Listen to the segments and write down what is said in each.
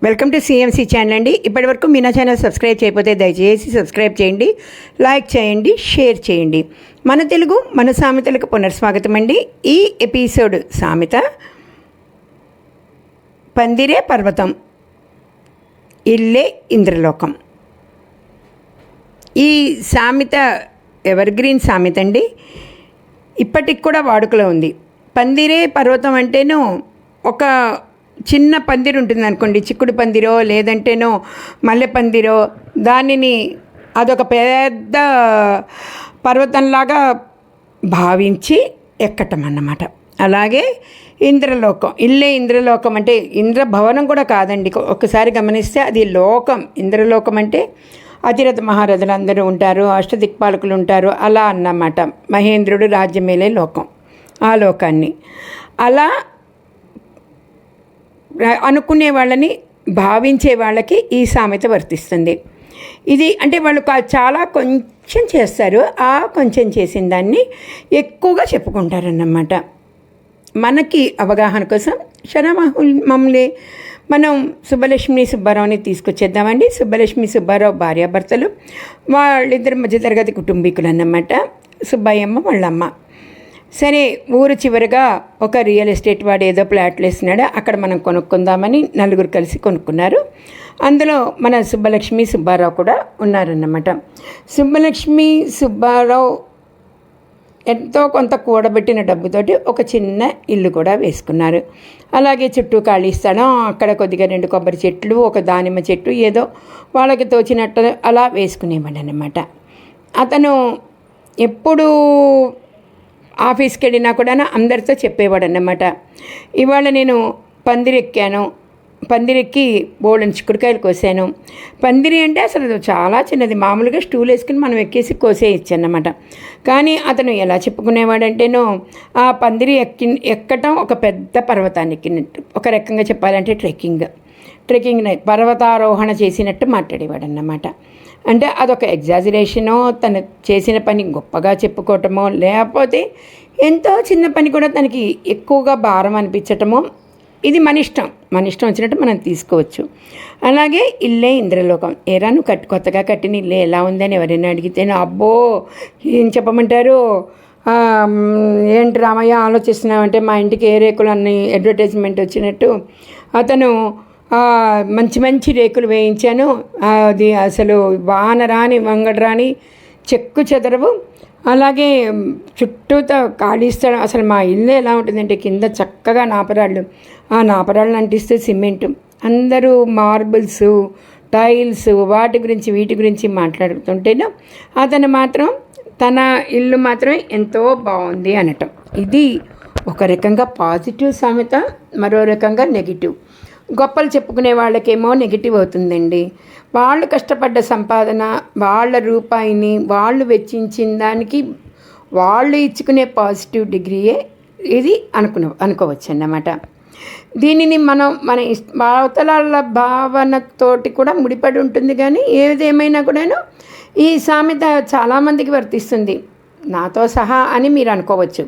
Welcome to CMC channel అండి. ఇప్పటివరకు మీ నా ఛానల్ సబ్స్క్రైబ్ చేయకపోతే దయచేసి సబ్స్క్రైబ్ చేయండి, లైక్ చేయండి, షేర్ చేయండి. మన తెలుగు మన సామెతలకు పునర్స్వాగతం అండి. ఈ ఎపిసోడ్ సామెత పందిరే పర్వతం, ఇల్లే ఇంద్రలోకం. ఈ సామెత ఎవర్ గ్రీన్ సామెత అండి. ఇప్పటికి కూడా వాడుకలో ఉంది. పందిరే పర్వతం అంటేనో ఒక చిన్న పందిరి ఉంటుంది అనుకోండి, చిక్కుడు పందిరో లేదంటేనో మల్లె పందిరో, దానిని అదొక పెద్ద పర్వతంలాగా భావించి ఎక్కటం అన్నమాట. అలాగే ఇంద్రలోకం, ఇల్లే ఇంద్రలోకం అంటే ఇంద్రభవనం కూడా కాదండి. ఒకసారి గమనిస్తే అది లోకం. ఇంద్రలోకం అంటే అతిరథ మహారథులు అందరూ ఉంటారు, అష్టదిక్పాలకులు ఉంటారు, అలా అన్నమాట. మహేంద్రుడు రాజ్యమేలే లోకం, ఆ లోకాన్ని అలా అనుకునే వాళ్ళని, భావించే వాళ్ళకి ఈ సామెత వర్తిస్తుంది. ఇది అంటే వాళ్ళు చాలా కొంచెం చేస్తారు, ఆ కొంచెం చేసిన దాన్ని ఎక్కువగా చెప్పుకుంటారన్నమాట. మనకి అవగాహన కోసం మమ్మల్ని మనం సుబ్బలక్ష్మి సుబ్బారావుని తీసుకొచ్చేద్దామండి. సుబ్బలక్ష్మి సుబ్బారావు భార్యాభర్తలు, వాళ్ళిద్దరు మధ్యతరగతి కుటుంబీకులు అన్నమాట. సుబ్బయ్యమ్మ వాళ్ళమ్మ. సరే, ఊరు చివరిగా ఒక రియల్ ఎస్టేట్ వాడు ఏదో ప్లాట్లు వేసినాడు, అక్కడ మనం కొనుక్కుందామని నలుగురు కలిసి కొనుక్కున్నారు. అందులో మన సుబ్బలక్ష్మి సుబ్బారావు కూడా ఉన్నారన్నమాట. సుబ్బలక్ష్మి సుబ్బారావు ఎంతో కొంత కూడబెట్టిన డబ్బుతోటి ఒక చిన్న ఇల్లు కూడా వేసుకున్నారు. అలాగే చుట్టూ ఖాళీ స్థలం, అక్కడ కొద్దిగా 2 కొబ్బరి చెట్లు, ఒక దానిమ్మ చెట్టు, ఏదో వాళ్ళకి తోచినట్టు అలా వేసుకునేవాడు అన్నమాట. అతను ఎప్పుడు ఆఫీస్కి వెళ్ళినా కూడా అందరితో చెప్పేవాడు అన్నమాట, ఇవాళ నేను పందిరెక్కాను, పందిరెక్కి బోల్డని చిక్కుడుకాయలు కోసాను. పందిరి అంటే అసలు చాలా చిన్నది, మామూలుగా స్టూల్ వేసుకుని మనం ఎక్కేసి కోసేయచ్చు అన్నమాట. కానీ అతను ఎలా చెప్పుకునేవాడంటేనో ఆ పందిరి ఎక్కటం ఒక పెద్ద పర్వతాన్ని ఎక్కినట్టు, ఒక రకంగా చెప్పాలంటే ట్రెక్కింగ్ పర్వతారోహణ చేసినట్టు మాట్లాడేవాడు అన్నమాట. అంటే అదొక ఎగ్జాజరేషనో, తను చేసిన పని గొప్పగా చెప్పుకోవటమో, లేకపోతే ఎంతో చిన్న పని కూడా తనకి ఎక్కువగా భారం అనిపించటమో, ఇది మన ఇష్టం వచ్చినట్టు మనం తీసుకోవచ్చు. అలాగే ఇల్లే ఇంద్రలోకం. ఏరా నువ్వు కొత్తగా కట్టిన ఇల్లే ఎలా ఉందని ఎవరైనా అడిగితే, అబ్బో ఏం చెప్పమంటారు, ఏంటి రామయ్య ఆలోచిస్తున్నామంటే మా ఇంటికి ఏ రేకులు అన్ని అడ్వర్టైజ్మెంట్ వచ్చినట్టు అతను మంచి మంచి రేకులు వేయించాను, అది అసలు వాన రాని వంగడ రాని చెక్కు చెదరవు, అలాగే చుట్టూతో ఖాళీ స్థలం. అసలు మా ఇల్లు ఎలా ఉంటుందంటే కింద చక్కగా నాపరాళ్ళు, ఆ నాపరాళ్ళని అంటిస్తే సిమెంటు, అందరూ మార్బుల్స్, టైల్స్, వీటి గురించి మాట్లాడుతుంటేనో అతను మాత్రం తన ఇల్లు మాత్రం ఎంతో బాగుంది అనటం. ఇది ఒక రకంగా పాజిటివ్ సామెత, మరో రకంగా నెగిటివ్. గొప్పలు చెప్పుకునే వాళ్ళకేమో నెగిటివ్ అవుతుందండి. వాళ్ళు కష్టపడ్డ సంపాదన, వాళ్ళ రూపాయిని వాళ్ళు వెచ్చించిన దానికి వాళ్ళు ఇచ్చుకునే పాజిటివ్ డిగ్రీయే ఇది అనుకోవచ్చు అన్నమాట. దీనిని మనం మన అవతలాల భావనతోటి కూడా ముడిపడి ఉంటుంది. కానీ ఏదేమైనా కూడాను ఈ సామెత చాలామందికి వర్తిస్తుంది, నాతో సహా అని మీరు అనుకోవచ్చు.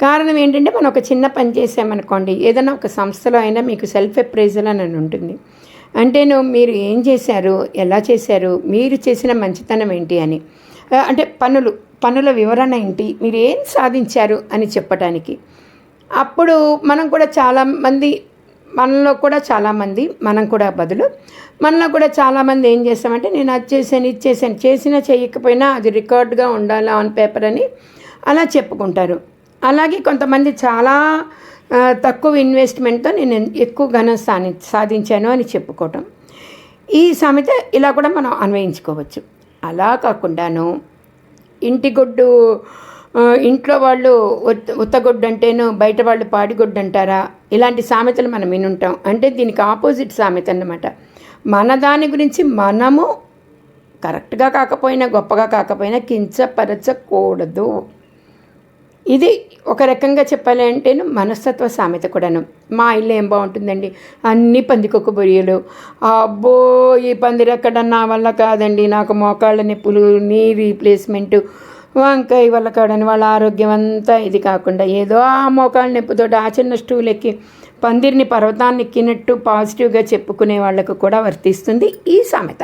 కారణం ఏంటంటే, మనం ఒక చిన్న పని చేసామనుకోండి, ఏదైనా ఒక సంస్థలో అయినా మీకు సెల్ఫ్ అప్రైజల్ అని ఉంటుంది. అంటే మీరు ఏం చేశారు, ఎలా చేశారు, మీరు చేసిన మంచితనం ఏంటి అని, అంటే పనుల వివరణ ఏంటి, మీరు ఏం సాధించారు అని చెప్పటానికి. అప్పుడు మనం కూడా మనలో కూడా చాలామంది మనలో కూడా చాలామంది ఏం చేస్తామంటే, నేను అది చేశాను, ఇది చేశాను, చేసినా చేయకపోయినా అది రికార్డుగా ఉండాలి ఆన్ పేపర్ అని అలా చెప్పుకుంటారు. అలాగే కొంతమంది చాలా తక్కువ ఇన్వెస్ట్మెంట్తో నేను ఎక్కువ ఘనం సాధించాను అని చెప్పుకోవటం. ఈ సామెత ఇలా కూడా మనం అన్వయించుకోవచ్చు. అలా కాకుండాను ఇంట్లో వాళ్ళు ఉత్తగొడ్డు అంటేనో బయట వాళ్ళు పాడిగొడ్డు అంటారా, ఇలాంటి సామెతలు మనం వినుంటాం. అంటే దీనికి ఆపోజిట్ సామెత అన్నమాట. మన దాని గురించి మనము కరెక్ట్గా కాకపోయినా, గొప్పగా కాకపోయినా కించపరచకూడదు. ఇది ఒక రకంగా చెప్పాలి అంటే మనస్తత్వ సామెత కూడాను. మా ఇల్లు ఏం బాగుంటుందండి, అన్నీ పందికొక్కు బొరియలు, అబ్బో ఈ పందిరి ఎక్కడ నా వల్ల కాదండి, నాకు మోకాళ్ళ నొప్పులు, నీ రీప్లేస్మెంటు, వంకాయ వల్ల కాడని వాళ్ళ ఆరోగ్యం అంతా ఇది కాకుండా ఏదో ఆ మోకాళ్ళ నొప్పితో ఆ చిన్న స్టూల్ ఎక్కి పందిరిని పర్వతాన్ని ఎక్కినట్టు పాజిటివ్గా చెప్పుకునే వాళ్ళకు కూడా వర్తిస్తుంది ఈ సామెత.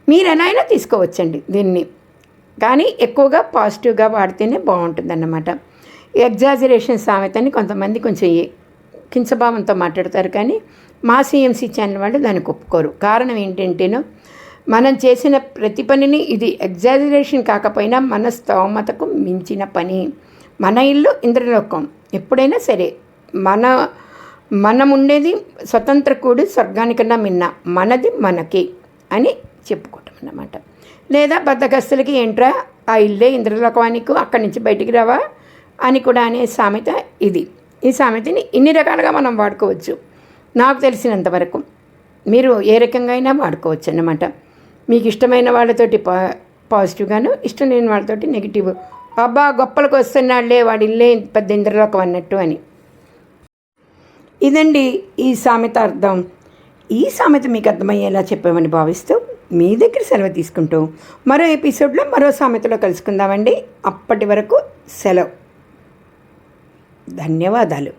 మీరు ఎలా అయినా తీసుకోవచ్చండి దీన్ని, కానీ ఎక్కువగా పాజిటివ్గా వాడితేనే బాగుంటుందన్నమాట. ఎగ్జాజరేషన్ సామెతని కొంతమంది కొంచెం కించభావంతో మాట్లాడతారు, కానీ మా సిఎంసి ఛానల్ వాళ్ళు దానికి ఒప్పుకోరు. కారణం ఏంటంటేనో, మనం చేసిన ప్రతి పనిని ఇది ఎగ్జాజరేషన్ కాకపోయినా మన స్తోమతకు మించిన పని. మన ఇల్లు ఇంద్రలోకం. ఎప్పుడైనా సరే మనం ఉండేది స్వతంత్ర కూడి స్వర్గానికన్నా మిన్న, మనది మనకి అని చెప్పుకోవటం అన్నమాట. లేదా బద్ధకస్తులకి ఏంట్రా ఆ ఇల్లే ఇంద్రలోకానికి, అక్కడి నుంచి బయటికి రావా అని కూడా అనే సామెత ఇది. ఈ సామెతని ఇన్ని రకాలుగా మనం వాడుకోవచ్చు. నాకు తెలిసినంతవరకు మీరు ఏ రకంగా అయినా వాడుకోవచ్చు అన్నమాట. మీకు ఇష్టమైన వాళ్ళతోటి పాజిటివ్గాను, ఇష్టం లేని వాళ్ళతోటి నెగిటివ్. అబ్బా గొప్పలకు వస్తున్నాళ్లే వాడి ఇల్లే పెద్ద ఇంద్రలోకం అన్నట్టు అని. ఇదండి ఈ సామెత అర్థం. ఈ సామెత మీకు అర్థమయ్యేలా చెప్పామని భావిస్తూ మీ దగ్గర సెలవు తీసుకుంటూ మరో ఎపిసోడ్లో మరో సామెతలో కలుసుకుందామండి. అప్పటి వరకు సెలవు. ధన్యవాదాలు.